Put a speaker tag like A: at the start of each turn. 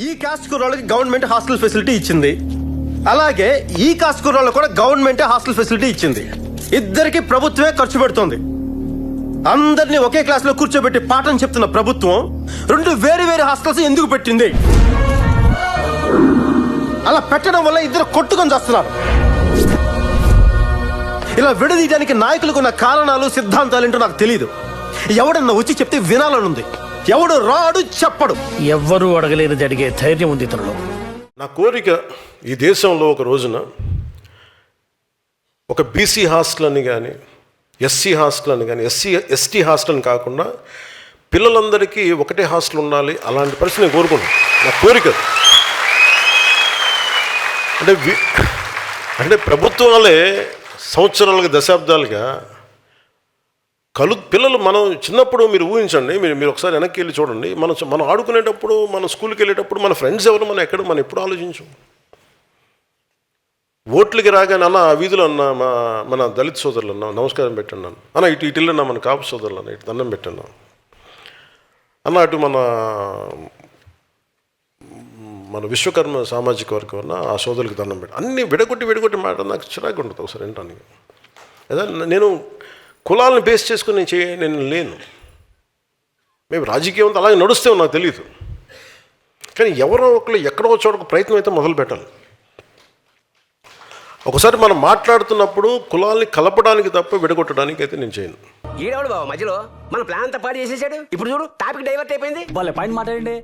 A: ఈ cost కుర్రాళ్ళకి government hostel facility ఇచ్చింది, అలాగే ఈ కాస్ట్ కుర్రాళ్ళు కూడా గవర్నమెంటే హాస్టల్ ఫెసిలిటీ ఇచ్చింది. ఇద్దరికి ప్రభుత్వమే ఖర్చు పెడుతోంది. అందరినీ ఒకే క్లాస్ లో కూర్చోబెట్టి పాఠం చెప్తున్న ప్రభుత్వం రెండు వేరు వేరు హాస్టల్స్ ఎందుకు పెట్టింది? అలా పెట్టడం వల్ల ఇద్దరు కొట్టుకొని చేస్తున్నారు. ఇలా విడదీయడానికి నాయకులకు ఉన్న కారణాలు సిద్ధాంతాలు ఏంటో నాకు తెలియదు. ఎవడన్నా వచ్చి చెప్తే వినాలనుంది. ఎవడు రాడు చెప్పడు.
B: ఎవ్వరూ అడగలేనిది అడిగే ధైర్యం ఉంది ఇతరులో.
C: నా కోరిక ఈ దేశంలో ఒక రోజున ఒక బీసీ హాస్టల్ అని కానీ, ఎస్సీ హాస్టల్ అని కానీ, ఎస్టీ హాస్టల్ అని కాకుండా పిల్లలందరికీ ఒకటే హాస్టల్ ఉండాలి. అలాంటి పరిస్థితి నేను కోరుకున్నాను. నా కోరిక అంటే ప్రభుత్వాలే సంవత్సరాలుగా దశాబ్దాలుగా పిల్లలు మనం చిన్నప్పుడు మీరు ఊహించండి, మీరు ఒకసారి వెనక్కి వెళ్ళి చూడండి. మనం ఆడుకునేటప్పుడు, మన స్కూల్కి వెళ్ళేటప్పుడు మన ఫ్రెండ్స్ ఎవరు, మనం ఎప్పుడు ఆలోచించు. ఓట్లకి రాగానే అన్న ఆ వీధిలో అన్న మన దళిత సోదరులు అన్న నమస్కారం పెట్టండి అన్న, ఇటు వెళ్ళన్నా మన కాపు సోదరులు అన్న ఇటు దండం పెట్టండి అన్న, అటు మన విశ్వకర్మ సామాజిక వర్గం అన్న ఆ సోదరులకు దండం పెట్టండి. అన్నీ విడగొట్టి మాట నాకు చిరాకు ఉంటుంది ఒకసారి వినటానికి. అదే నేను కులాలను బేస్ చేసుకుని నేను లేను. మేము రాజకీయం అలాగే నడుస్తే నాకు తెలియదు. కానీ ఎవరో ఒకరు ఎక్కడో చోట ప్రయత్నం అయితే మొదలు పెట్టాలి. ఒకసారి మనం మాట్లాడుతున్నప్పుడు కులాల్ని కలపడానికి తప్ప విడగొట్టడానికి అయితే నేను చేయను.
D: ఈడవాడు బాబు మధ్యలో మన ప్లాన్ అంతా పాడు చేసేసాడు. ఇప్పుడు చూడు టాపిక్ డైవర్ట్ అయిపోయింది.
E: వాళ్ళ పాయింట్ మాట్లాడండి.